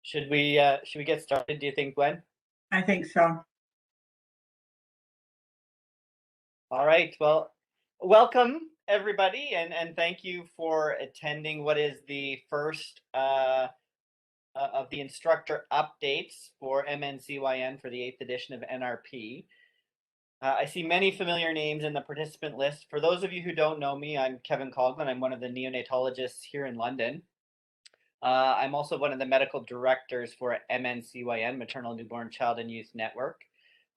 Should we get started, do you think, Gwen? I think so. All right, well, welcome everybody, and thank you for attending what is the first of the instructor updates for MNCYN for the 8th edition of NRP. I see many familiar names in the participant list. For those of you who don't know me, I'm Kevin Coughlin. I'm one of the neonatologists here in London. I'm also one of the medical directors for MNCYN, Maternal Newborn Child and Youth Network.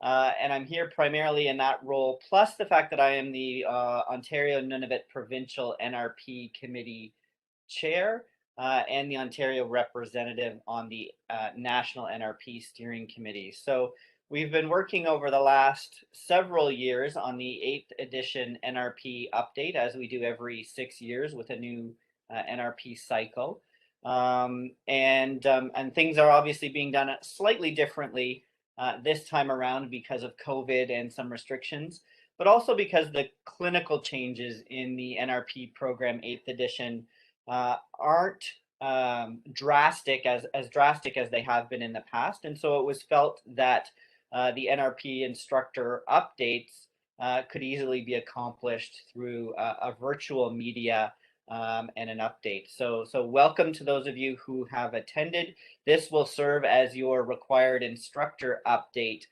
And I'm here primarily in that role, plus the fact that I am the Ontario Nunavut Provincial NRP Committee Chair and the Ontario representative on the National NRP Steering Committee. So we've been working over the last several years on the 8th edition NRP update, as we do every 6 years with a new NRP cycle. And things are obviously being done slightly differently this time around because of COVID and some restrictions, but also because the clinical changes in the NRP program 8th edition aren't drastic as they have been in the past. And so it was felt that the NRP instructor updates could easily be accomplished through a virtual media and an update. So welcome to those of you who have attended. This will serve as your required instructor update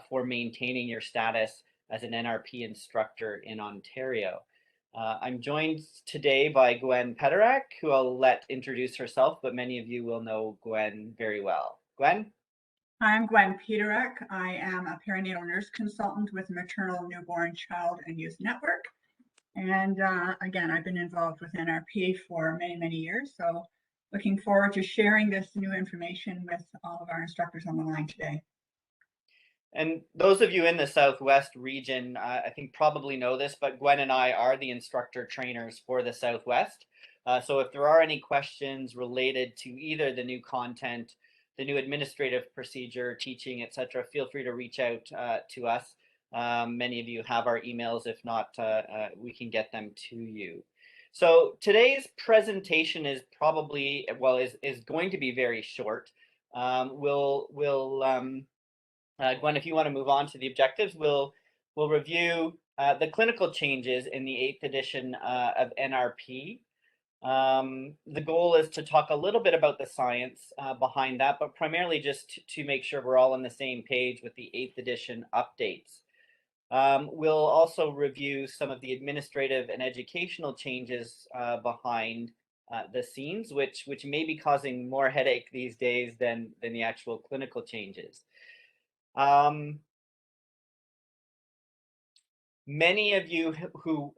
for maintaining your status as an NRP instructor in Ontario. I'm joined today by Gwen Peterek, who I'll let introduce herself, but many of you will know Gwen very well. Gwen? Hi, I'm Gwen Peterek. I am a perinatal nurse consultant with Maternal Newborn Child and Youth Network. And again, I've been involved with NRP for many, many years. So looking forward to sharing this new information with all of our instructors on the line today. And those of you in the Southwest region, I think probably know this, but Gwen and I are the instructor trainers for the Southwest. So if there are any questions related to either the new content, the new administrative procedure, teaching, etc., feel free to reach out to us. Many of you have our emails. If not, we can get them to you. So today's presentation is probably, well, is going to be very short. Gwen, if you want to move on to the objectives, we'll review the clinical changes in the 8th edition of NRP. The goal is to talk a little bit about the science behind that, but primarily just to make sure we're all on the same page with the 8th edition updates. We'll also review some of the administrative and educational changes behind the scenes, which may be causing more headache these days than the actual clinical changes. Many of you who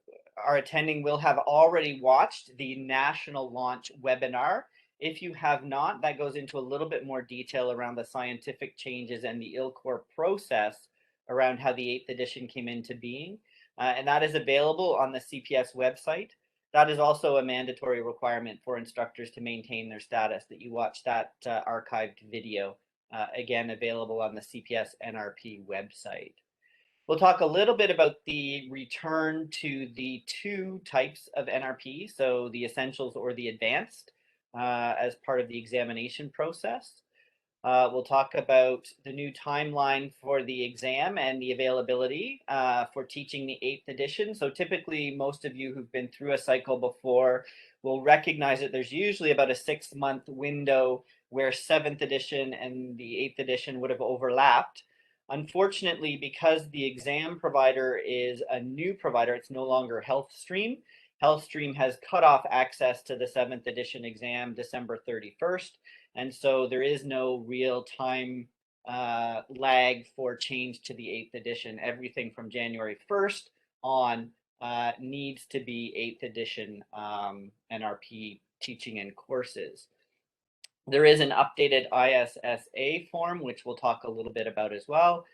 are attending will have already watched the National Launch webinar. If you have not, that goes into a little bit more detail around the scientific changes and the ILCOR process around how the 8th edition came into being. And that is available on the CPS website. That is also a mandatory requirement for instructors to maintain their status, that you watch that archived video, again, available on the CPS NRP website. We'll talk a little bit about the return to the 2 types of NRP, so the essentials or the advanced, as part of the examination process. We'll talk about the new timeline for the exam and the availability for teaching the 8th edition. So typically, most of you who've been through a cycle before will recognize that there's usually about a 6-month window where 7th edition and the 8th edition would have overlapped. Unfortunately, because the exam provider is a new provider, it's no longer HealthStream. HealthStream has cut off access to the 7th edition exam December 31st. And so there is no real time lag for change to the 8th edition. Everything from January 1st on needs to be 8th edition NRP teaching and courses. There is an updated ISSA form, which we'll talk a little bit about as well.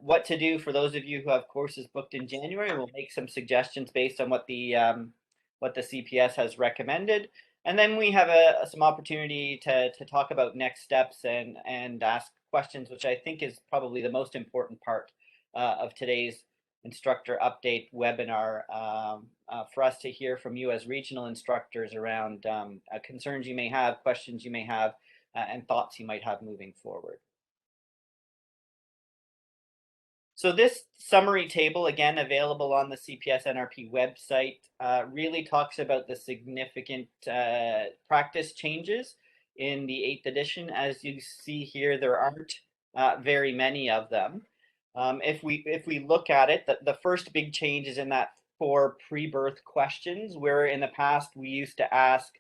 What to do for those of you who have courses booked in January. We'll make some suggestions based on what the CPS has recommended. And then we have some opportunity to talk about next steps and ask questions, which I think is probably the most important part of today's instructor update webinar, for us to hear from you as regional instructors around concerns you may have, questions you may have and thoughts you might have moving forward. So this summary table, again, available on the CPS NRP website, really talks about the significant practice changes in the 8th edition. As you see here, there aren't very many of them. If we look at it, the first big change is in that 4 pre-birth questions, where in the past we used to ask,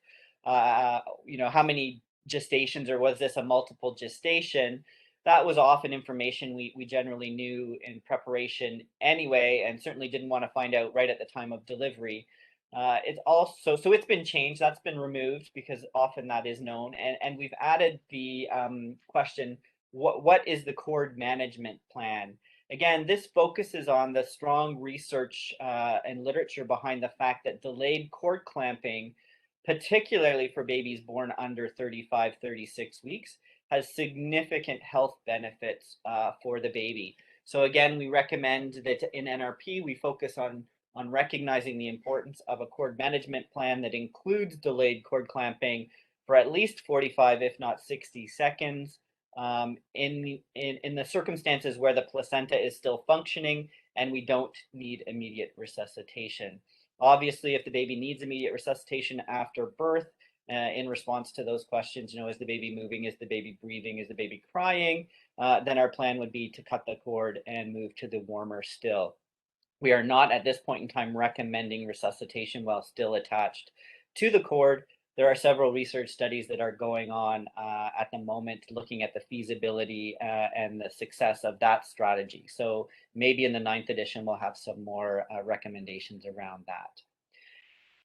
how many gestations, or was this a multiple gestation? That was often information we generally knew in preparation anyway, and certainly didn't want to find out right at the time of delivery. It's also, so it's been changed, that's been removed because often that is known. And we've added the question, what is the cord management plan? Again, this focuses on the strong research and literature behind the fact that delayed cord clamping, particularly for babies born under 35, 36 weeks, has significant health benefits for the baby. So again, we recommend that in NRP, we focus on recognizing the importance of a cord management plan that includes delayed cord clamping for at least 45, if not 60 seconds, in the circumstances where the placenta is still functioning and we don't need immediate resuscitation. Obviously, if the baby needs immediate resuscitation after birth, in response to those questions, is the baby moving, is the baby breathing, is the baby crying, then our plan would be to cut the cord and move to the warmer still. We are not at this point in time recommending resuscitation while still attached to the cord. There are several research studies that are going on at the moment looking at the feasibility and the success of that strategy. So maybe in the 9th edition, we'll have some more recommendations around that.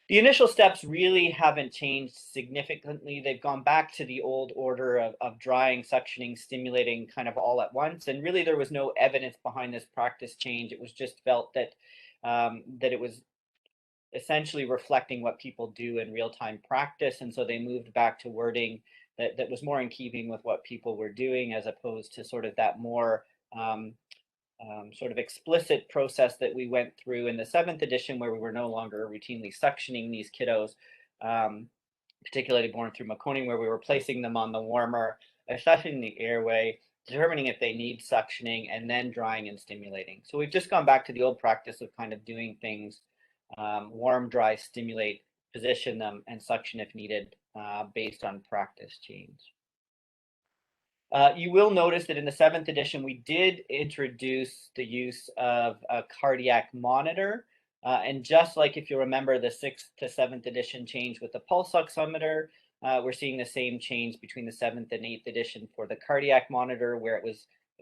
The initial steps really haven't changed significantly. They've gone back to the old order of drying, suctioning, stimulating kind of all at once. And really there was no evidence behind this practice change. It was just felt that, that it was essentially reflecting what people do in real-time practice. And so they moved back to wording that was more in keeping with what people were doing, as opposed to sort of that more sort of explicit process that we went through in the 7th edition, where we were no longer routinely suctioning these kiddos, particularly born through Maconing, where we were placing them on the warmer, assessing the airway, determining if they need suctioning, and then drying and stimulating. So we've just gone back to the old practice of kind of doing things warm, dry, stimulate, position them, and suction if needed based on practice change. You will notice that in the 7th edition, we did introduce the use of a cardiac monitor. And just like if you remember the 6th to 7th edition change with the pulse oximeter, we're seeing the same change between the 7th and 8th edition for the cardiac monitor, where it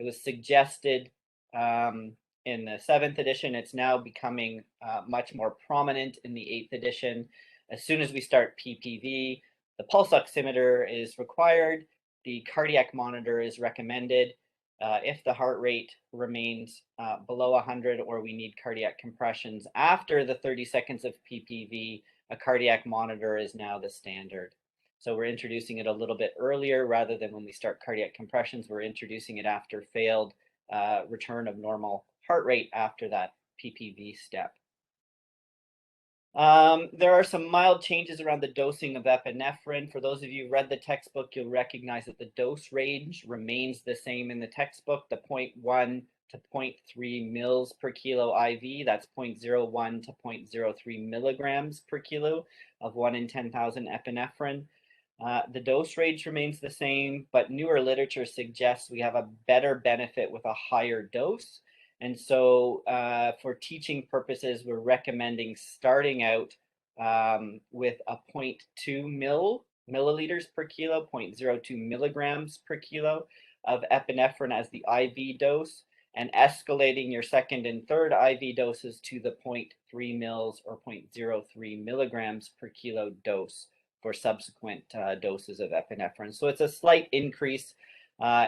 was suggested in the 7th edition. It's now becoming much more prominent in the 8th edition. As soon as we start PPV, the pulse oximeter is required. The cardiac monitor is recommended. If the heart rate remains below 100 or we need cardiac compressions after the 30 seconds of PPV, a cardiac monitor is now the standard. So we're introducing it a little bit earlier rather than when we start cardiac compressions. We're introducing it after failed return of normal heart rate after that PPV step. There are some mild changes around the dosing of epinephrine. For those of you who read the textbook, you'll recognize that the dose range remains the same in the textbook, the 0.1 to 0.3 mils per kilo IV. That's 0.01 to 0.03 milligrams per kilo of 1 in 10,000 epinephrine. The dose range remains the same, but newer literature suggests we have a better benefit with a higher dose. And so for teaching purposes, we're recommending starting out with a 0.2 milliliters per kilo, 0.02 milligrams per kilo of epinephrine as the IV dose, and escalating your second and third IV doses to the 0.3 mils or 0.03 milligrams per kilo dose for subsequent doses of epinephrine. So it's a slight increase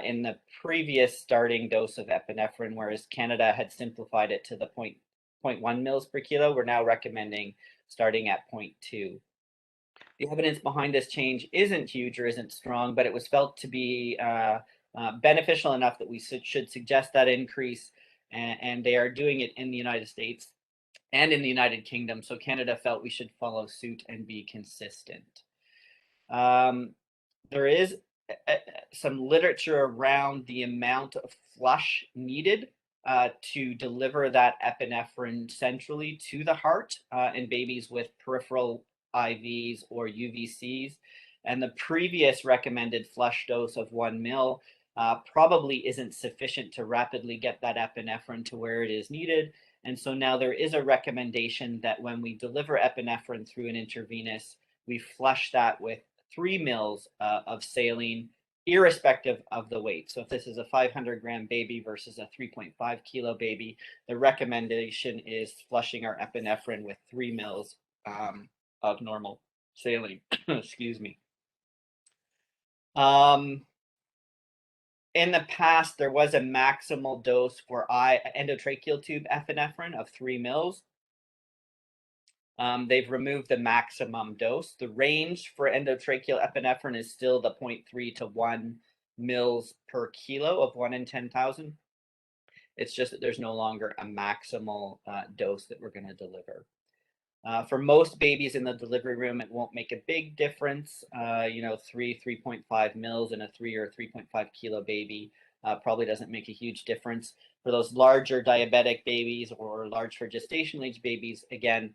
in the previous starting dose of epinephrine, whereas Canada had simplified it to the 0.1 mils per kilo. We're now recommending starting at 0.2. The evidence behind this change isn't huge or isn't strong, but it was felt to be beneficial enough that we should suggest that increase, and they are doing it in the United States and in the United Kingdom. So Canada felt we should follow suit and be consistent. There is some literature around the amount of flush needed to deliver that epinephrine centrally to the heart in babies with peripheral IVs or UVCs. And the previous recommended flush dose of 1 ml probably isn't sufficient to rapidly get that epinephrine to where it is needed. And so now there is a recommendation that when we deliver epinephrine through an intravenous, we flush that with 3 mils of saline, irrespective of the weight. So if this is a 500-gram baby versus a 3.5 kilo baby, the recommendation is flushing our epinephrine with 3 mils of normal saline. Excuse me. In the past, there was a maximal dose for endotracheal tube epinephrine of 3 mils. They've removed the maximum dose. The range for endotracheal epinephrine is still the 0.3 to 1 mils per kilo of 1 in 10,000. It's just that there's no longer a maximal dose that we're going to deliver. For most babies in the delivery room, it won't make a big difference. 3.5 mils in a 3 or 3.5 kilo baby probably doesn't make a huge difference. For those larger diabetic babies or large for gestational age babies, again,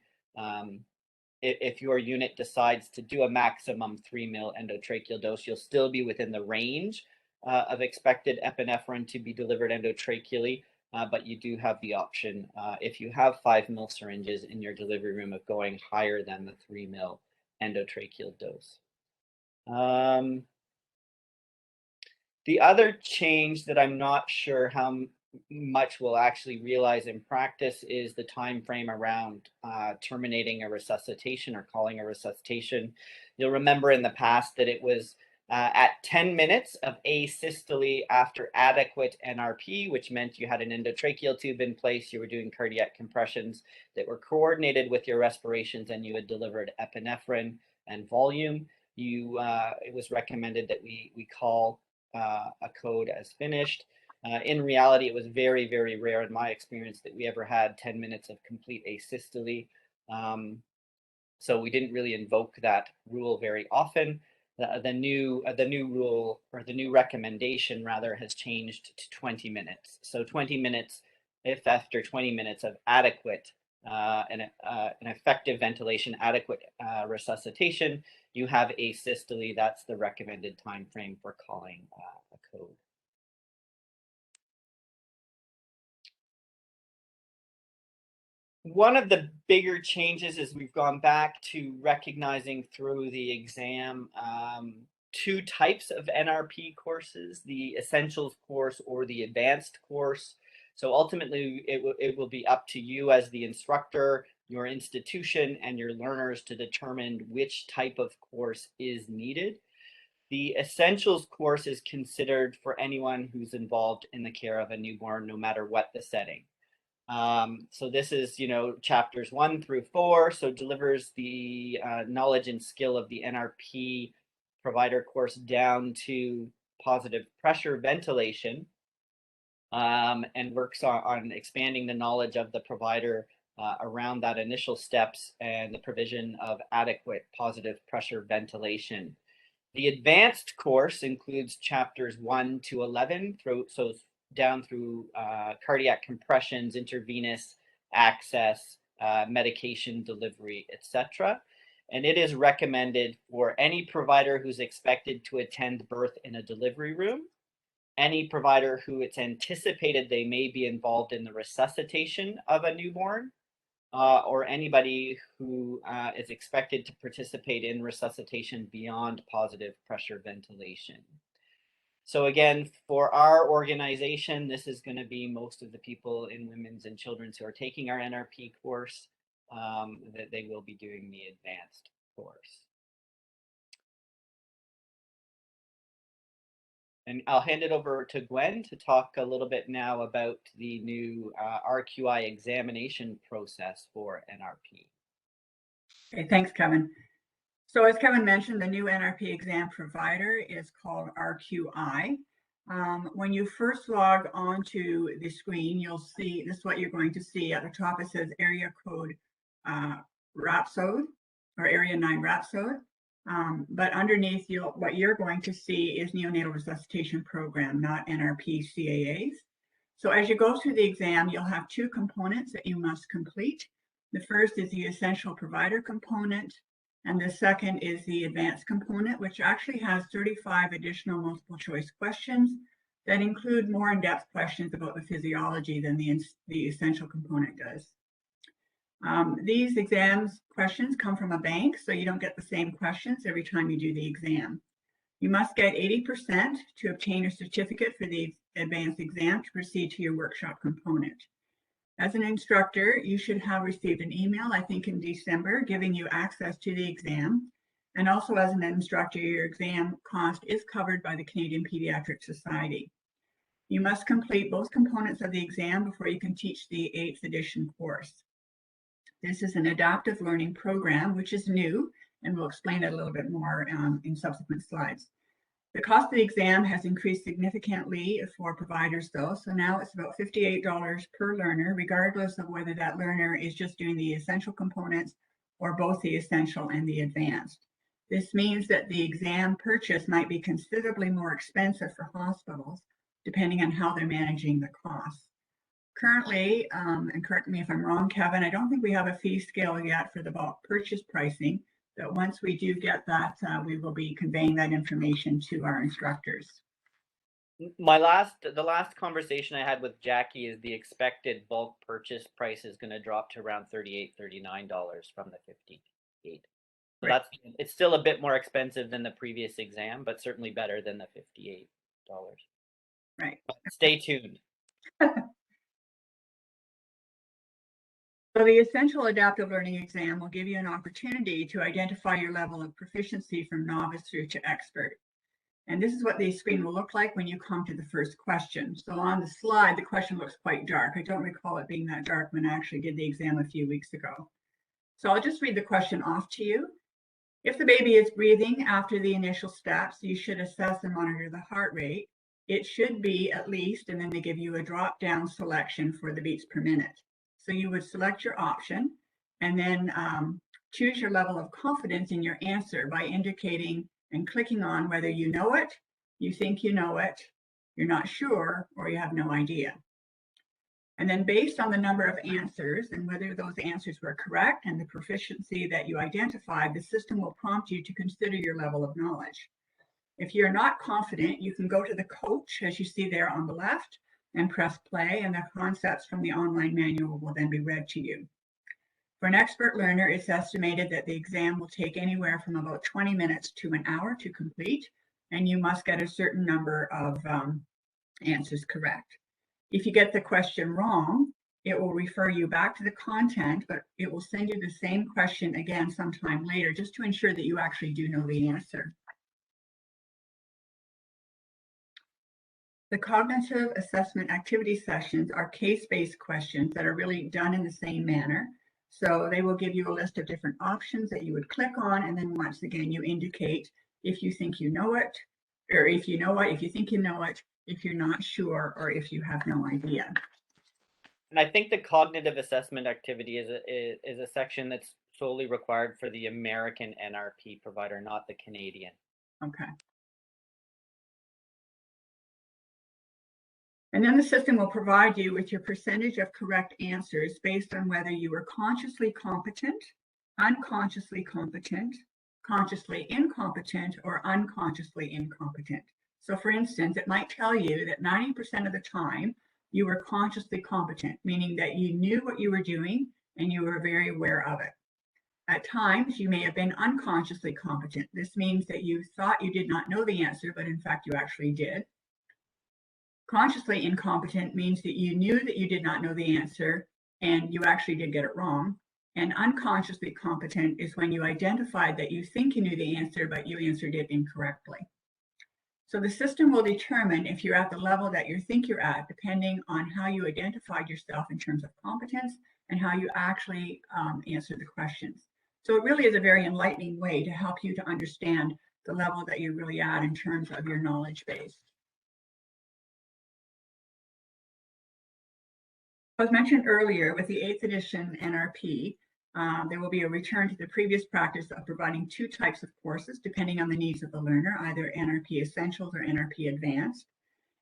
if your unit decides to do a maximum 3 mil endotracheal dose, you'll still be within the range of expected epinephrine to be delivered endotracheally. But you do have the option, if you have 5 mil syringes in your delivery room, of going higher than the 3 mil endotracheal dose. The other change that I'm not sure how much we'll actually realize in practice is the time frame around terminating a resuscitation or calling a resuscitation. You'll remember in the past that it was at 10 minutes of asystole after adequate NRP, which meant you had an endotracheal tube in place, you were doing cardiac compressions that were coordinated with your respirations, and you had delivered epinephrine and volume. It was recommended that we call a code as finished. In reality, it was very, very rare in my experience that we ever had 10 minutes of complete asystole. So we didn't really invoke that rule very often. The new rule, or the new recommendation rather, has changed to 20 minutes. So 20 minutes, if after 20 minutes of adequate an effective ventilation, adequate resuscitation, you have asystole, that's the recommended time frame for calling a code. One of the bigger changes is we've gone back to recognizing through the exam 2 types of NRP courses, the Essentials course or the Advanced course. So ultimately, it will be up to you as the instructor, your institution, and your learners to determine which type of course is needed. The Essentials course is considered for anyone who's involved in the care of a newborn, no matter what the setting. So this is, chapters 1 through 4. So delivers the knowledge and skill of the NRP provider course down to positive pressure ventilation, and works on expanding the knowledge of the provider around that initial steps and the provision of adequate positive pressure ventilation. The Advanced course includes chapters 1 to 11, down through cardiac compressions, intravenous access, medication delivery, etc. And it is recommended for any provider who's expected to attend birth in a delivery room, any provider who it's anticipated they may be involved in the resuscitation of a newborn, or anybody who is expected to participate in resuscitation beyond positive pressure ventilation. So again, for our organization, this is going to be most of the people in women's and children's who are taking our NRP course, that they will be doing the Advanced course. And I'll hand it over to Gwen to talk a little bit now about the new RQI examination process for NRP. Okay, thanks, Kevin. So as Kevin mentioned, the new NRP exam provider is called RQI. When you first log onto the screen, you'll see, this is what you're going to see. At the top, it says area code Rhapsode, or area 9 Rhapsode. But underneath what you're going to see is neonatal resuscitation program, not NRP CAAs. So as you go through the exam, you'll have two components that you must complete. The first is the essential provider component, and the second is the advanced component, which actually has 35 additional multiple choice questions that include more in-depth questions about the physiology than the essential component does. These exams questions come from a bank, so you don't get the same questions every time you do the exam. You must get 80% to obtain a certificate for the advanced exam to proceed to your workshop component. As an instructor, you should have received an email, I think in December, giving you access to the exam. And also as an instructor, your exam cost is covered by the Canadian Pediatric Society. You must complete both components of the exam before you can teach the 8th edition course. This is an adaptive learning program, which is new, and we'll explain it a little bit more in subsequent slides. The cost of the exam has increased significantly for providers though, so now it's about $58 per learner, regardless of whether that learner is just doing the essential components or both the essential and the advanced. This means that the exam purchase might be considerably more expensive for hospitals, depending on how they're managing the costs. Currently, and correct me if I'm wrong, Kevin, I don't think we have a fee scale yet for the bulk purchase pricing, but once we do get that, we will be conveying that information to our instructors. The last conversation I had with Jackie is the expected bulk purchase price is going to drop to around $38, $39 from the $58. So Right. It's still a bit more expensive than the previous exam, but certainly better than the $58. Right. But stay tuned. So the essential adaptive learning exam will give you an opportunity to identify your level of proficiency from novice through to expert. And this is what the screen will look like when you come to the first question. So on the slide, the question looks quite dark. I don't recall it being that dark when I actually did the exam a few weeks ago. So I'll just read the question off to you. If the baby is breathing after the initial steps, you should assess and monitor the heart rate. It should be at least, and then they give you a drop-down selection for the beats per minute. So you would select your option and then choose your level of confidence in your answer by indicating and clicking on whether you know it, you think you know it, you're not sure, or you have no idea. And then based on the number of answers and whether those answers were correct and the proficiency that you identified, the system will prompt you to consider your level of knowledge. If you're not confident, you can go to the coach, as you see there on the left, and press play, and the concepts from the online manual will then be read to you. For an expert learner, it's estimated that the exam will take anywhere from about 20 minutes to an hour to complete, and you must get a certain number of answers correct. If you get the question wrong, it will refer you back to the content, but it will send you the same question again sometime later, just to ensure that you actually do know the answer. The cognitive assessment activity sessions are case-based questions that are really done in the same manner. So they will give you a list of different options that you would click on, and then once again, you indicate if you think you know it, or if you know it, if you think you know it, if you're not sure, or if you have no idea. And I think the cognitive assessment activity is a section that's solely required for the American NRP provider, not the Canadian. Okay. And then the system will provide you with your percentage of correct answers based on whether you were consciously competent, unconsciously competent, consciously incompetent, or unconsciously incompetent. So for instance, it might tell you that 90% of the time you were consciously competent, meaning that you knew what you were doing and you were very aware of it. At times, you may have been unconsciously competent. This means that you thought you did not know the answer, but in fact you actually did. Consciously incompetent means that you knew that you did not know the answer and you actually did get it wrong. And unconsciously competent is when you identified that you think you knew the answer, but you answered it incorrectly. So the system will determine if you're at the level that you think you're at, depending on how you identified yourself in terms of competence and how you actually answered the questions. So it really is a very enlightening way to help you to understand the level that you're really at in terms of your knowledge base. As mentioned earlier, with the 8th edition NRP, There will be a return to the previous practice of providing 2 types of courses depending on the needs of the learner, either NRP Essentials or NRP Advanced.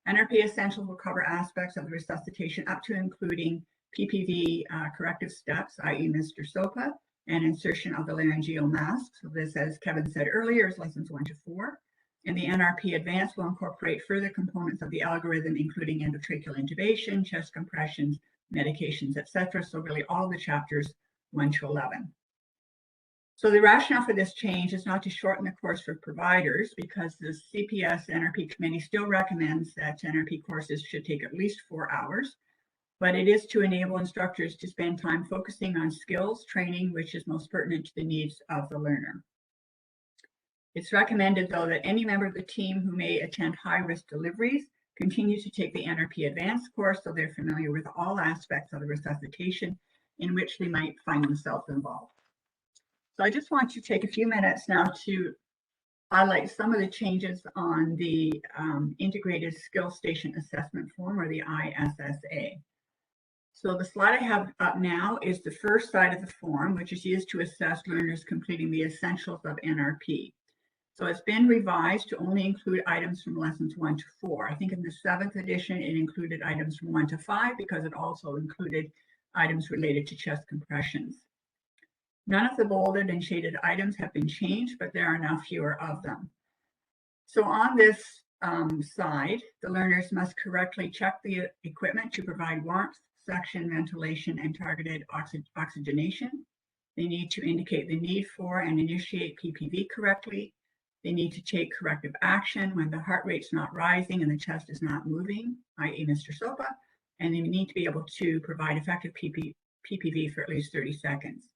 NRP Essentials will cover aspects of the resuscitation up to including PPV corrective steps, i.e. Mr. SOPA, and insertion of the laryngeal mask. So this, as Kevin said earlier, is lessons 1 to 4. And the NRP Advanced will incorporate further components of the algorithm, including endotracheal intubation, chest compressions, medications, etc. So really all the chapters 1 to 11. So the rationale for this change is not to shorten the course for providers, because the CPS NRP Committee still recommends that NRP courses should take at least 4 hours, but it is to enable instructors to spend time focusing on skills training, which is most pertinent to the needs of the learner. It's recommended, though, that any member of the team who may attend high-risk deliveries continue to take the NRP Advanced course so they're familiar with all aspects of the resuscitation in which they might find themselves involved. So I just want to take a few minutes now to highlight some of the changes on the Integrated Skill Station Assessment Form, or the ISSA. So the slide I have up now is the first side of the form, which is used to assess learners completing the essentials of NRP. So it's been revised to only include items from lessons 1 to 4. I think in the 7th edition, it included items from 1 to 5 because it also included items related to chest compressions. None of the bolded and shaded items have been changed, but there are now fewer of them. So on this side, the learners must correctly check the equipment to provide warmth, suction, ventilation, and targeted oxygenation. They need to indicate the need for and initiate PPV correctly. They need to take corrective action when the heart rate's not rising and the chest is not moving, i.e. Mr. SOPA, and they need to be able to provide effective PPV for at least 30 seconds.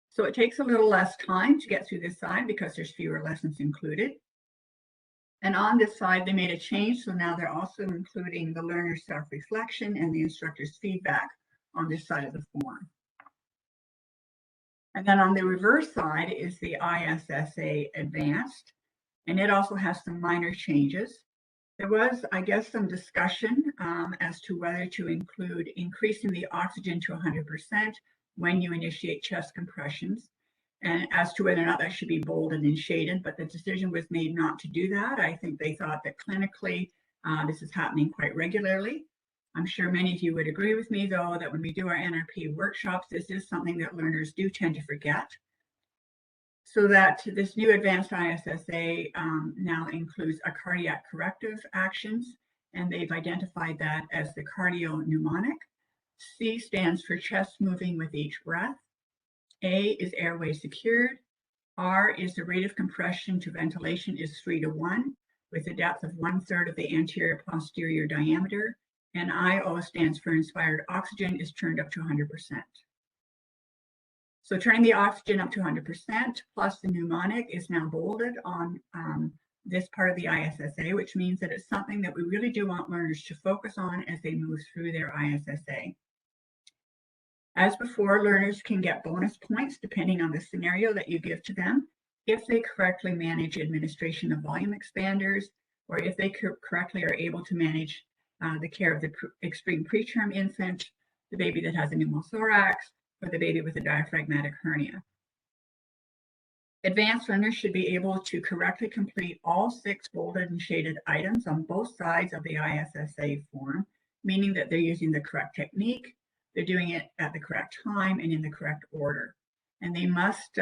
So it takes a little less time to get through this side because there's fewer lessons included. And on this side, they made a change. So now they're also including the learner's self-reflection and the instructor's feedback on this side of the form. And then on the reverse side is the ISSA Advanced, and it also has some minor changes. There was, I guess, some discussion as to whether to include increasing the oxygen to 100% when you initiate chest compressions, and as to whether or not that should be bolded and shaded, but the decision was made not to do that. I think they thought that clinically this is happening quite regularly. I'm sure many of you would agree with me, though, that when we do our NRP workshops, this is something that learners do tend to forget. So that this new advanced ISSA now includes a cardiac corrective actions, and they've identified that as the cardio-pneumonic. C stands for chest moving with each breath. A is airway secured. R is the rate of compression to ventilation is 3 to 1, with a depth of 1/3 of the anterior posterior diameter. And IO stands for inspired oxygen is turned up to 100%. So turning the oxygen up to 100% plus the pneumonic is now bolded on this part of the ISSA, which means that it's something that we really do want learners to focus on as they move through their ISSA. As before, learners can get bonus points depending on the scenario that you give to them if they correctly manage administration of volume expanders, or if they correctly are able to manage the care of the extreme preterm infant, the baby that has a pneumothorax, or the baby with a diaphragmatic hernia. Advanced learners should be able to correctly complete all 6 bolded and shaded items on both sides of the ISSA form, meaning that they're using the correct technique, they're doing it at the correct time and in the correct order. And they must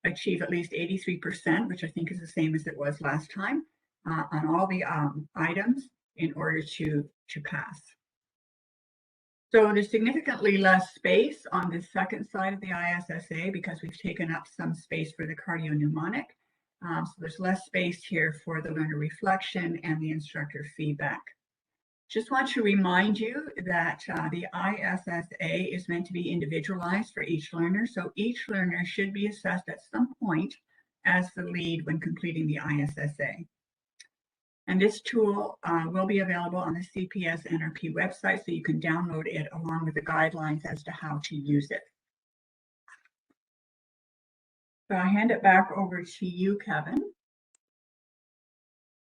achieve at least 83%, which I think is the same as it was last time, on all the items in order to pass. So there's significantly less space on the second side of the ISSA because we've taken up some space for the cardio-pneumonic. So there's less space here for the learner reflection and the instructor feedback. Just want to remind you that the ISSA is meant to be individualized for each learner. So each learner should be assessed at some point as the lead when completing the ISSA. And this tool will be available on the CPS NRP website, so you can download it along with the guidelines as to how to use it. So I hand it back over to you, Kevin.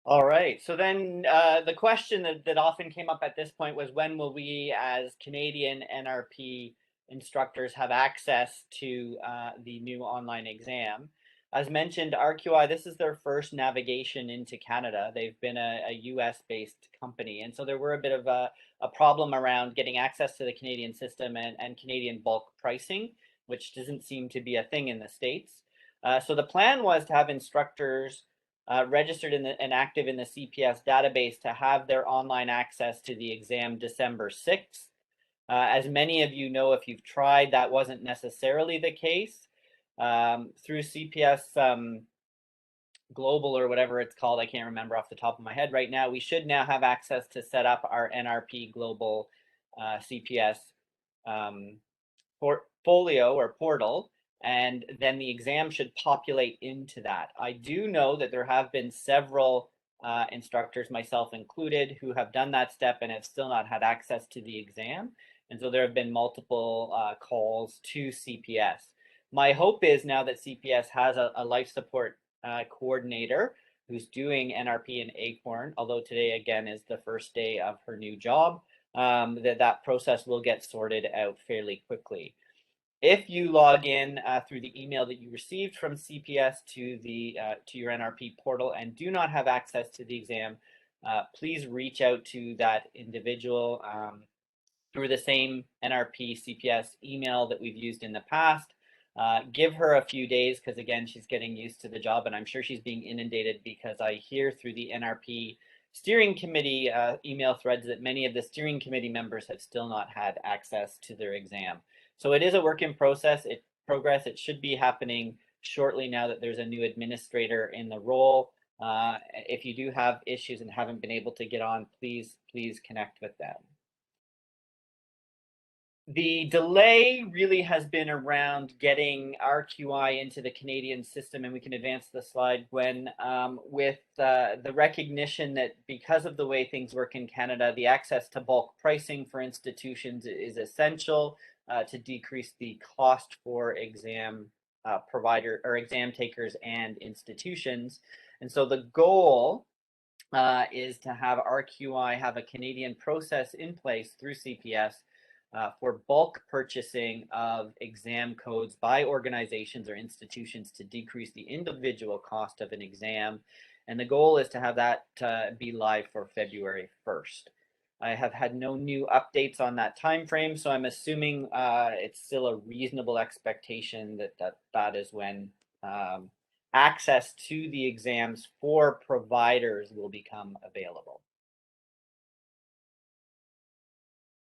All right. So then the question that often came up at this point was, when will we as Canadian NRP instructors have access to the new online exam. As mentioned, RQI, this is their first navigation into Canada. They've been a US-based company, and so there were a bit of a problem around getting access to the Canadian system and Canadian bulk pricing, which doesn't seem to be a thing in the States. So the plan was to have instructors registered and active in the CPS database to have their online access to the exam December 6th. As many of you know, if you've tried, that wasn't necessarily the case. Through CPS Global or whatever it's called, I can't remember off the top of my head right now, we should now have access to set up our NRP Global CPS portfolio or portal, and then the exam should populate into that. I do know that there have been several instructors, myself included, who have done that step and have still not had access to the exam. And so there have been multiple calls to CPS. My hope is now that CPS has a life support coordinator who's doing NRP and ACORN, although today again is the first day of her new job, that process will get sorted out fairly quickly. If you log in through the email that you received from CPS to your NRP portal and do not have access to the exam, please reach out to that individual through the same NRP CPS email that we've used in the past. Give her a few days because, again, she's getting used to the job, and I'm sure she's being inundated because I hear through the NRP steering committee email threads that many of the steering committee members have still not had access to their exam. So it is a work in progress. It should be happening shortly now that there's a new administrator in the role. If you do have issues and haven't been able to get on, please connect with them. The delay really has been around getting RQI into the Canadian system, and we can advance the slide, Gwen, with the recognition that because of the way things work in Canada, the access to bulk pricing for institutions is essential to decrease the cost for exam provider or exam takers and institutions. And so the goal is to have RQI have a Canadian process in place through CPS for bulk purchasing of exam codes by organizations or institutions to decrease the individual cost of an exam. And the goal is to have that be live for February 1st. I have had no new updates on that time frame, so I'm assuming it's still a reasonable expectation that is when access to the exams for providers will become available.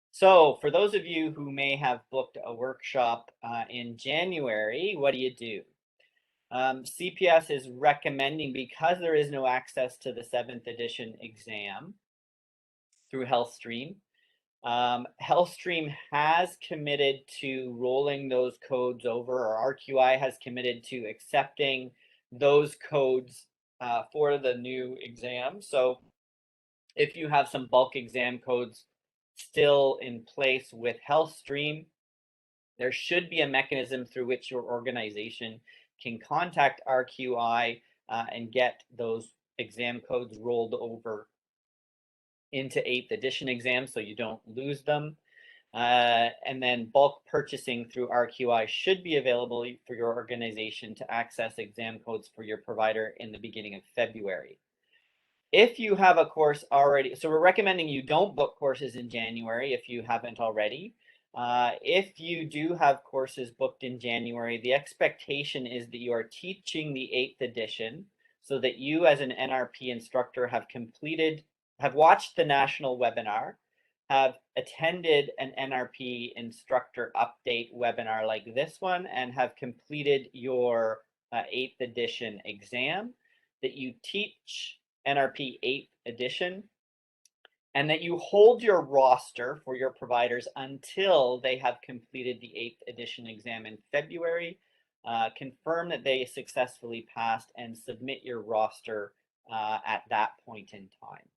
So for those of you who may have booked a workshop in January, what do you do? CPS is recommending, because there is no access to the 7th edition exam through HealthStream, HealthStream has committed to rolling those codes over, or RQI has committed to accepting those codes for the new exam. So if you have some bulk exam codes still in place with HealthStream, there should be a mechanism through which your organization can contact RQI and get those exam codes rolled over into 8th edition exams so you don't lose them. And then bulk purchasing through RQI should be available for your organization to access exam codes for your provider in the beginning of February. If you have a course already, so we're recommending you don't book courses in January if you haven't already. If you do have courses booked in January, the expectation is that you are teaching the 8th edition so that you as an NRP instructor have watched the national webinar, have attended an NRP instructor update webinar like this one, and have completed your 8th edition exam, that you teach NRP 8th edition, and that you hold your roster for your providers until they have completed the 8th edition exam in February, confirm that they successfully passed, and submit your roster at that point in time.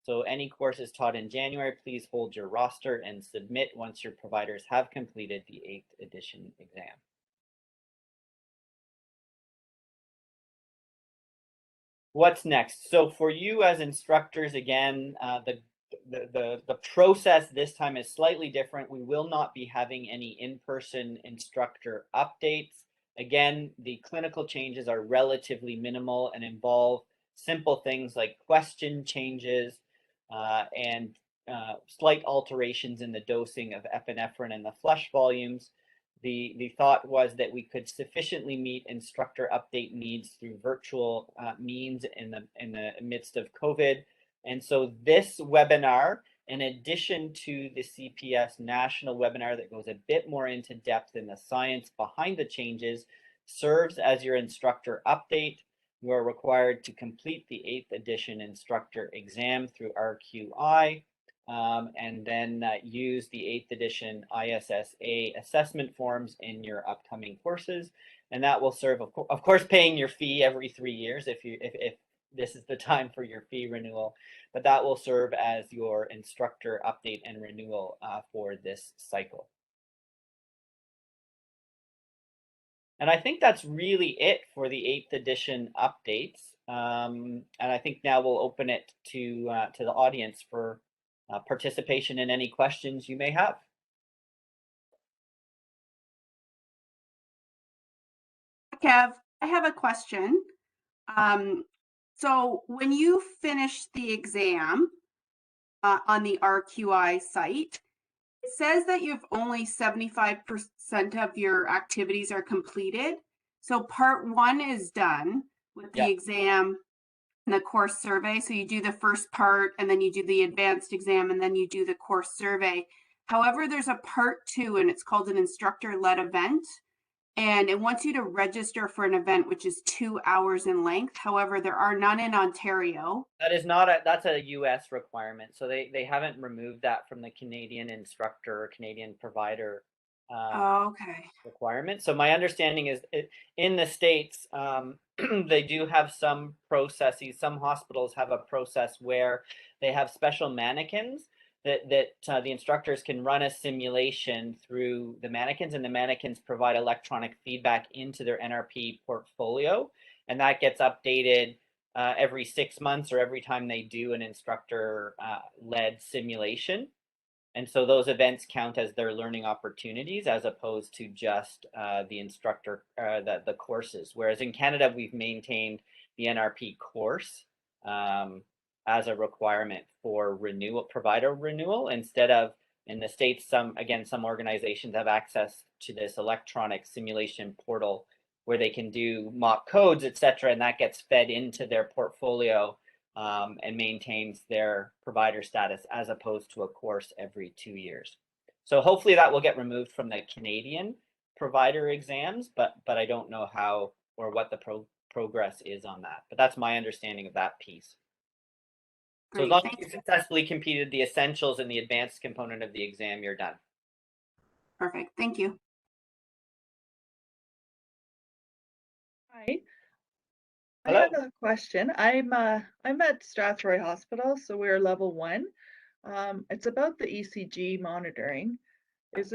So any courses taught in January, please hold your roster and submit once your providers have completed the 8th edition exam. What's next? So for you as instructors, again, the process this time is slightly different. We will not be having any in-person instructor updates. Again, the clinical changes are relatively minimal and involve simple things like question changes and slight alterations in the dosing of epinephrine and the flush volumes. The thought was that we could sufficiently meet instructor update needs through virtual means in the midst of COVID. And so this webinar, in addition to the CPS national webinar that goes a bit more into depth in the science behind the changes, serves as your instructor update. You are required to complete the 8th edition instructor exam through RQI. And then use the 8th edition ISSA assessment forms in your upcoming courses. And that will serve, of course, paying your fee every 3 years if this is the time for your fee renewal, but that will serve as your instructor update and renewal for this cycle. And I think that's really it for the 8th edition updates. And I think now we'll open it to the audience for participation in any questions you may have. Kev, I have a question. So when you finish the exam on the RQI site, it says that you've only 75% of your activities are completed. So part 1 is done with the exam and the course survey. So you do the first part and then you do the advanced exam and then you do the course survey. However, there's a part 2 and it's called an instructor-led event. And it wants you to register for an event which is 2 hours in length. However, there are none in Ontario. That is not that's a US requirement. So they haven't removed that from the Canadian instructor or Canadian provider requirement. So my understanding is in the States, they do have some processes. Some hospitals have a process where they have special mannequins that the instructors can run a simulation through the mannequins, and the mannequins provide electronic feedback into their NRP portfolio, and that gets updated every 6 months or every time they do an instructor led simulation. And so those events count as their learning opportunities as opposed to just the instructor, the courses. Whereas in Canada, we've maintained the NRP course as a requirement for renewal, provider renewal, instead of in the States, some organizations have access to this electronic simulation portal where they can do mock codes, etc., and that gets fed into their portfolio and maintains their provider status as opposed to a course every 2 years. So hopefully that will get removed from the Canadian provider exams, but I don't know how or what the progress is on that. But that's my understanding of that piece. So as long as you successfully completed the essentials and the advanced component of the exam, you're done. Perfect. Thank you. Hi. Hello. I have a question. I'm at Strathroy Hospital, so we're level 1. It's about the ECG monitoring. It's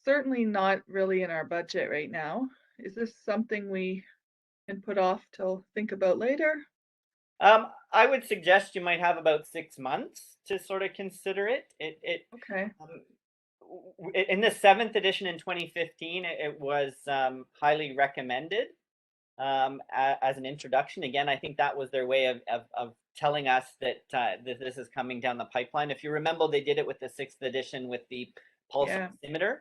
certainly not really in our budget right now. Is this something we can put off till think about later? I would suggest you might have about 6 months to sort of consider it. Okay. In the 7th edition in 2015, it was highly recommended as an introduction. Again, I think that was their way of telling us that this is coming down the pipeline. If you remember, they did it with the 6th edition with the pulse oximeter,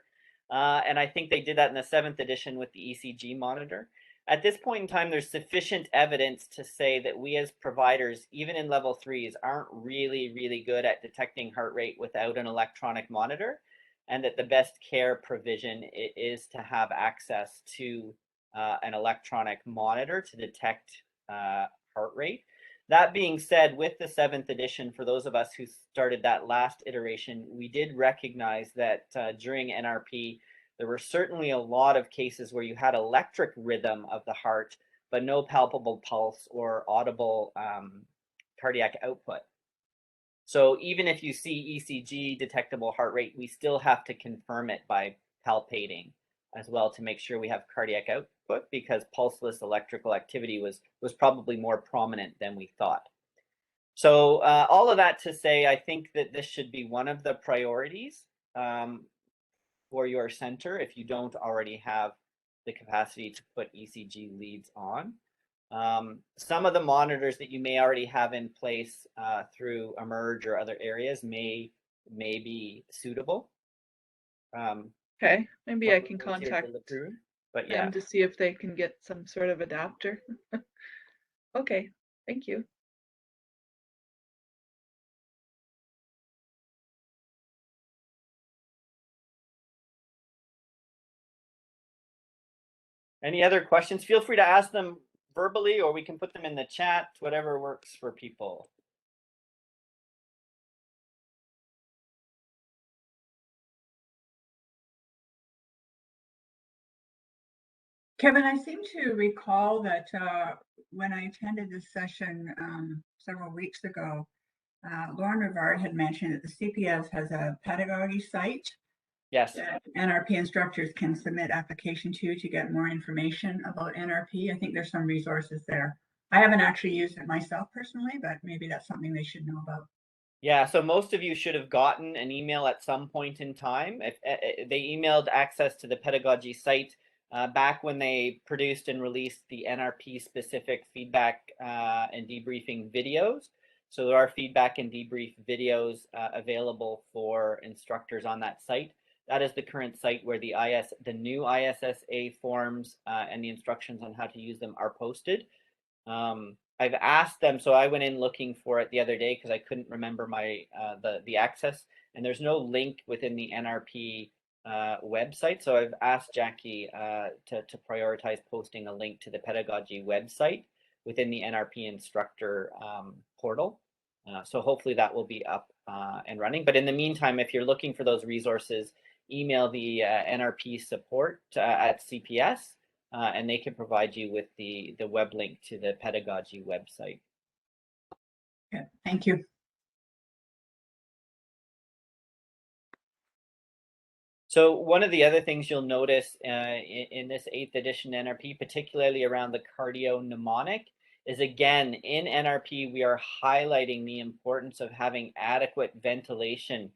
and I think they did that in the 7th edition with the ECG monitor. At this point in time, there's sufficient evidence to say that we as providers, even in level 3s, aren't really good at detecting heart rate without an electronic monitor, and that the best care provision is to have access to an electronic monitor to detect heart rate. That being said, with the 7th edition, for those of us who started that last iteration, we did recognize that during NRP, there were certainly a lot of cases where you had electric rhythm of the heart, but no palpable pulse or audible cardiac output. So even if you see ECG detectable heart rate, we still have to confirm it by palpating as well to make sure we have cardiac output, because pulseless electrical activity was probably more prominent than we thought. So all of that to say, I think that this should be one of the priorities for your center if you don't already have the capacity to put ECG leads on. Some of the monitors that you may already have in place through Emerge or other areas may be suitable. Okay, maybe I can contact but yeah, them to see if they can get some sort of adapter. Okay, thank you. Any other questions? Feel free to ask them verbally, or we can put them in the chat, whatever works for people. Kevin, I seem to recall that when I attended this session several weeks ago, Lauren Rivard had mentioned that the CPS has a pedagogy site. Yes. That NRP instructors can submit application to get more information about NRP. I think there's some resources there. I haven't actually used it myself personally, but maybe that's something they should know about. Yeah, so most of you should have gotten an email at some point in time. If they emailed access to the pedagogy site back when they produced and released the NRP specific feedback and debriefing videos. So there are feedback and debrief videos available for instructors on that site. That is the current site where the new ISSA forms and the instructions on how to use them are posted. I've asked them, so I went in looking for it the other day because I couldn't remember my the access, and there's no link within the NRP website. So I've asked Jackie to prioritize posting a link to the pedagogy website within the NRP instructor portal. So hopefully that will be up and running. But in the meantime, if you're looking for those resources, email the NRP support at CPS. And they can provide you with the web link to the pedagogy website. Okay, thank you. So one of the other things you'll notice in this 8th edition NRP, particularly around the cardio mnemonic, is again, in NRP, we are highlighting the importance of having adequate ventilation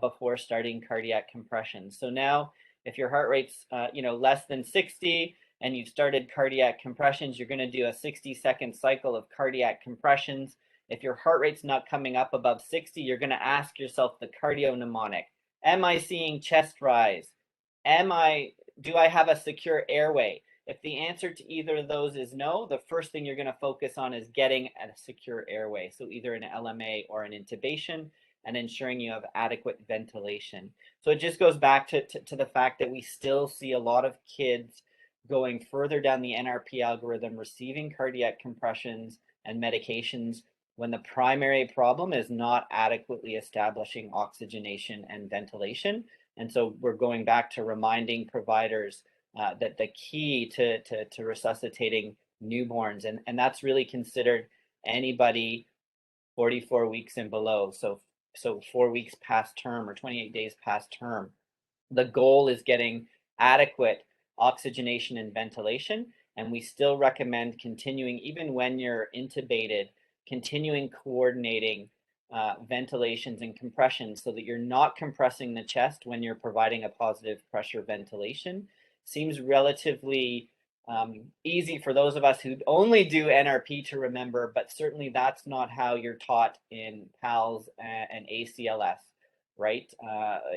before starting cardiac compression. So now, if your heart rate's less than 60, and you've started cardiac compressions, you're going to do a 60-second cycle of cardiac compressions. If your heart rate's not coming up above 60, you're going to ask yourself the cardio mnemonic. Am I seeing chest rise? Do I have a secure airway? If the answer to either of those is no, the first thing you're going to focus on is getting a secure airway. So either an LMA or an intubation, and ensuring you have adequate ventilation. So it just goes back to the fact that we still see a lot of kids going further down the NRP algorithm, receiving cardiac compressions and medications when the primary problem is not adequately establishing oxygenation and ventilation. And so we're going back to reminding providers that the key to resuscitating newborns, and that's really considered anybody 44 weeks and below. So 4 weeks past term or 28 days past term. The goal is getting adequate oxygenation and ventilation, and we still recommend continuing, even when you're intubated, continuing coordinating ventilations and compressions so that you're not compressing the chest when you're providing a positive pressure ventilation. Seems relatively easy for those of us who only do NRP to remember, but certainly that's not how you're taught in PALS and ACLS. Right?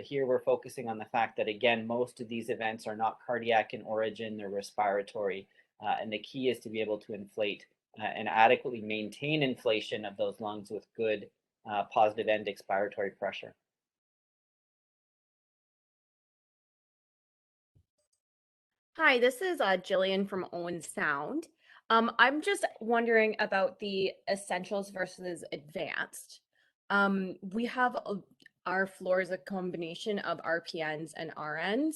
Here we're focusing on the fact that, again, most of these events are not cardiac in origin, they're respiratory. And the key is to be able to inflate and adequately maintain inflation of those lungs with good positive end expiratory pressure. Hi, this is Jillian from Owen Sound. I'm just wondering about the essentials versus advanced. We have our floor is a combination of RPNs and RNs.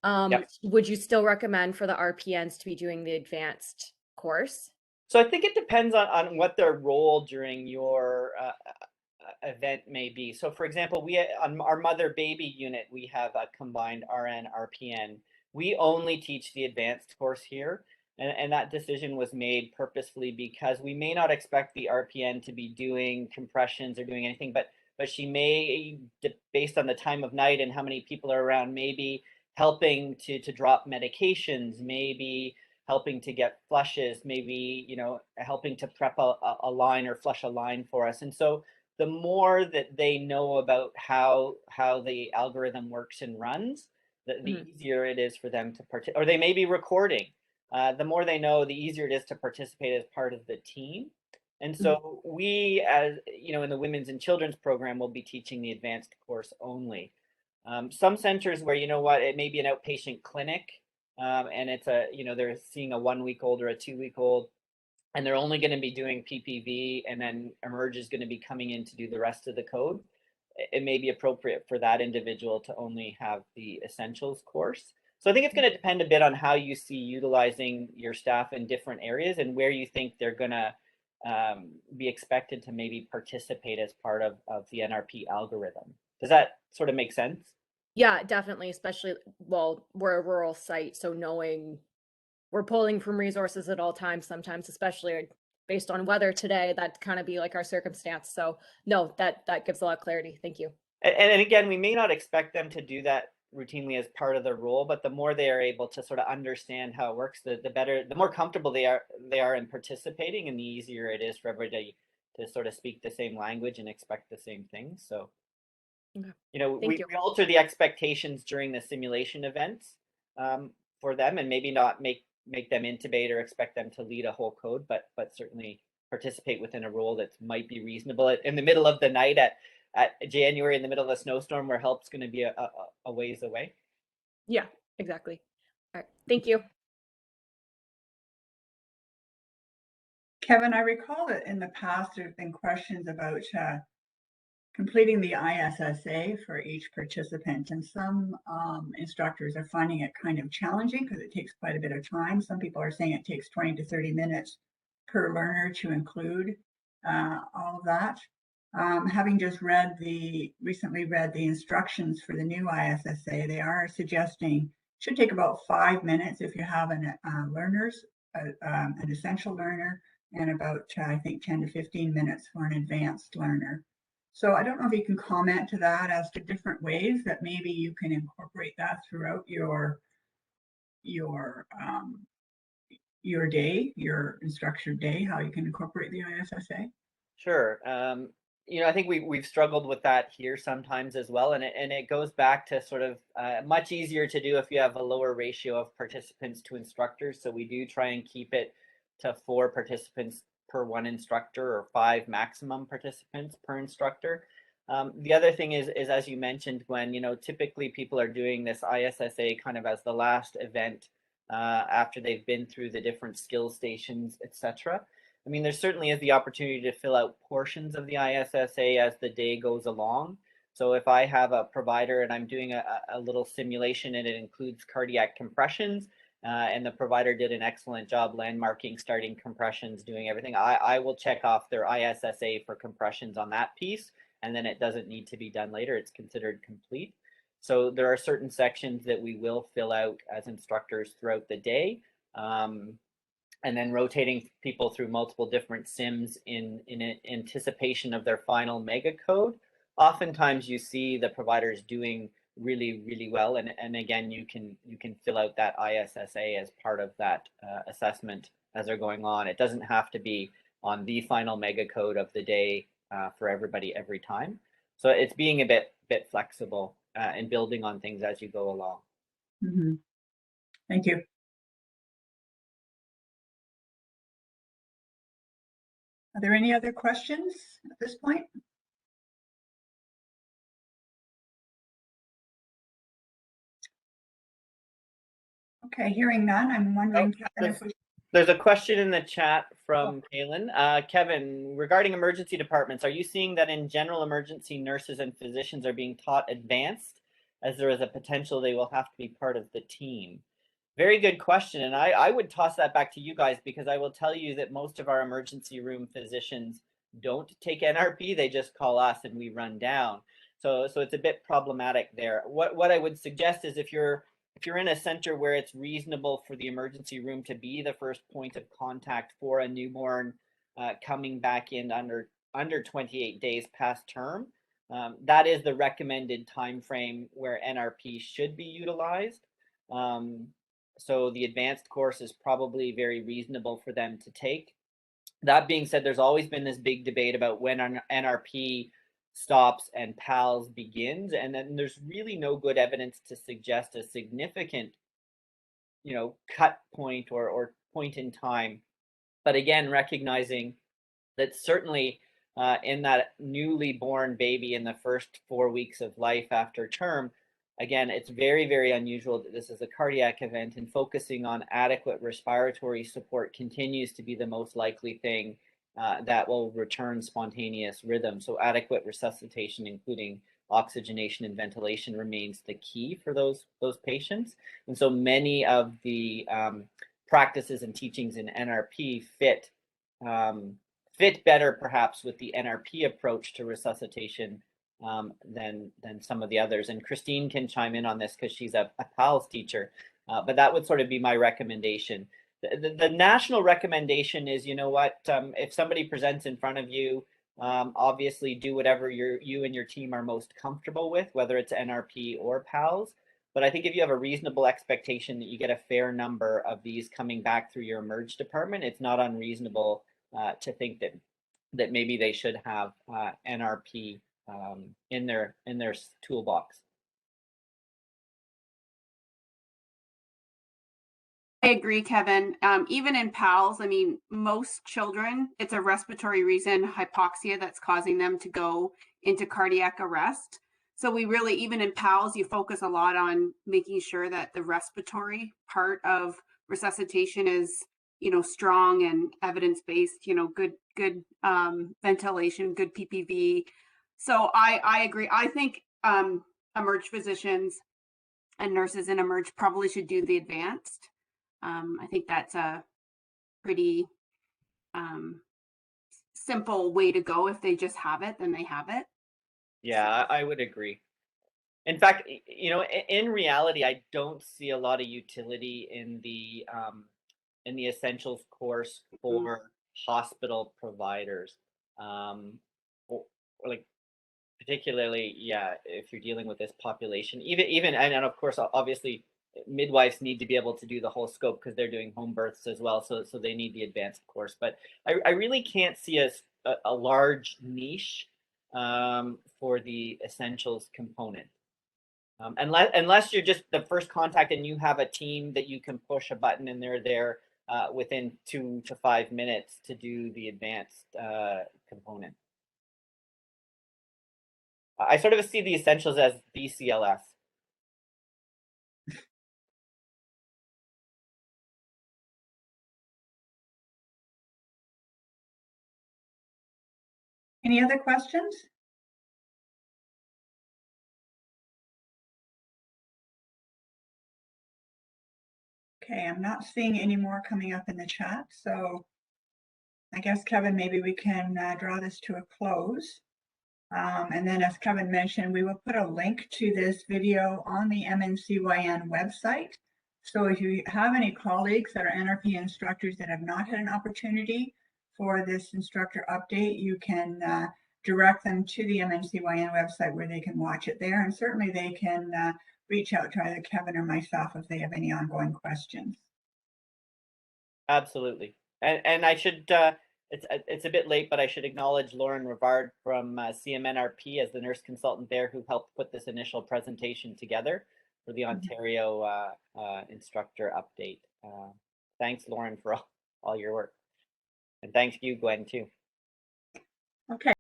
Yep. Would you still recommend for the RPNs to be doing the advanced course? So I think it depends on what their role during your event may be. So for example, we on our mother baby unit, we have a combined RN, RPN. We only teach the advanced course here. And that decision was made purposefully because we may not expect the RPN to be doing compressions or doing anything, but she may, based on the time of night and how many people are around, maybe helping to drop medications, maybe helping to get flushes, maybe, you know, helping to prep a line or flush a line for us. And so the more that they know about how the algorithm works and runs, the easier it is for them to participate. Or they may be recording. The more they know, the easier it is to participate as part of the team. And so we, as you know, in the Women's and Children's program, will be teaching the advanced course only. Some centers where, you know what, it may be an outpatient clinic, and it's a, you know, they're seeing a 1-week-old or a 2-week-old, and they're only going to be doing PPV, and then Emerge is going to be coming in to do the rest of the code. It may be appropriate for that individual to only have the essentials course. So I think it's going to depend a bit on how you see utilizing your staff in different areas and where you think they're going to be expected to maybe participate as part of the NRP algorithm. Does that sort of make sense? Yeah, definitely, especially, well, we're a rural site, so knowing we're pulling from resources at all times sometimes, especially based on weather today, that kind of be like our circumstance. So no, that gives a lot of clarity. Thank you. And again, we may not expect them to do that routinely as part of the role, but the more they are able to sort of understand how it works, the better, the more comfortable they are in participating, and the easier it is for everybody to sort of speak the same language and expect the same things. So, Okay. you know, Thank we you. alter the expectations during the simulation events for them, and maybe not make them intubate or expect them to lead a whole code, but certainly participate within a role that might be reasonable in the middle of the night at January, in the middle of a snowstorm where help's going to be a ways away. Yeah, exactly. All right. Thank you. Kevin, I recall that in the past there have been questions about completing the ISSA for each participant, and some instructors are finding it kind of challenging because it takes quite a bit of time. Some people are saying it takes 20 to 30 minutes per learner to include all of that. Having just recently read the instructions for the new ISSA, they are suggesting it should take about 5 minutes if you have an essential learner, and about I think 10 to 15 minutes for an advanced learner. So I don't know if you can comment to that as to different ways that maybe you can incorporate that throughout your day, your instructor day, how you can incorporate the ISSA. Sure. You know, I think we've struggled with that here sometimes as well, and it goes back to sort of much easier to do if you have a lower ratio of participants to instructors. So we do try and keep it to 4 participants per 1 instructor, or 5 maximum participants per instructor. The other thing is as you mentioned, Gwen, you know, typically people are doing this ISSA kind of as the last event after they've been through the different skill stations, etc. I mean, there certainly is the opportunity to fill out portions of the ISSA as the day goes along. So if I have a provider and I'm doing a little simulation and it includes cardiac compressions, and the provider did an excellent job landmarking, starting compressions, doing everything, I will check off their ISSA for compressions on that piece, and then it doesn't need to be done later. It's considered complete. So there are certain sections that we will fill out as instructors throughout the day. And then rotating people through multiple different sims in anticipation of their final mega code. Oftentimes you see the providers doing really well, and again, you can fill out that ISSA as part of that assessment as they're going on. It doesn't have to be on the final mega code of the day for everybody every time. So it's being a bit flexible and building on things as you go along. Mm-hmm. Thank you. Are there any other questions at this point? Okay, hearing none, I'm wondering, Kevin, if we... There's a question in the chat from Kaylin. Kevin, regarding emergency departments, are you seeing that in general emergency nurses and physicians are being taught advanced, as there is a potential they will have to be part of the team? Very good question. And I would toss that back to you guys, because I will tell you that most of our emergency room physicians don't take NRP. They just call us and we run down. So it's a bit problematic there. What I would suggest is, if you're if you're in a center where it's reasonable for the emergency room to be the first point of contact for a newborn coming back in under 28 days past term, that is the recommended time frame where NRP should be utilized. So the advanced course is probably very reasonable for them to take. That being said, there's always been this big debate about when NRP stops and PALS begins, and then there's really no good evidence to suggest a significant, cut point or point in time. But again, recognizing that certainly in that newly born baby in the first 4 weeks of life after term, again, it's very, very unusual that this is a cardiac event, and focusing on adequate respiratory support continues to be the most likely thing that will return spontaneous rhythm. So adequate resuscitation, including oxygenation and ventilation, remains the key for those patients. And so many of the practices and teachings in NRP fit better perhaps with the NRP approach to resuscitation than some of the others. And Christine can chime in on this because she's a PALS teacher, but that would sort of be my recommendation. The national recommendation is, if somebody presents in front of you, obviously do whatever you and your team are most comfortable with, whether it's NRP or PALS. But I think if you have a reasonable expectation that you get a fair number of these coming back through your emerge department, it's not unreasonable to think that maybe they should have NRP in their toolbox. I agree, Kevin. Even in PALS, I mean, most children, it's a respiratory reason, hypoxia, that's causing them to go into cardiac arrest. So we really, even in PALS, you focus a lot on making sure that the respiratory part of resuscitation is, strong and evidence-based, good ventilation, good PPV. So I agree. I think emerge physicians and nurses in emerge probably should do the advanced. I think that's a pretty simple way to go. If they just have it, then they have it. Yeah, I would agree. In fact, in reality, I don't see a lot of utility in the essentials course for hospital providers, or like particularly, if you're dealing with this population, even and of course, obviously, midwives need to be able to do the whole scope because they're doing home births as well, so they need the advanced course. But I really can't see a large niche for the essentials component. Unless you're just the first contact and you have a team that you can push a button and they're there within 2 to 5 minutes to do the advanced component. I sort of see the essentials as BCLS. Any other questions? Okay, I'm not seeing any more coming up in the chat, so I guess, Kevin, maybe we can draw this to a close. And then, as Kevin mentioned, we will put a link to this video on the MNCYN website. So if you have any colleagues that are NRP instructors that have not had an opportunity for this instructor update, you can direct them to the MNCYN website where they can watch it there. And certainly they can reach out to either Kevin or myself if they have any ongoing questions. Absolutely. And I should, it's a bit late, but I should acknowledge Lauren Rivard from CMNRP as the nurse consultant there who helped put this initial presentation together for the Ontario instructor update. Thanks, Lauren, for all your work. And thanks you, Gwen, too. Okay.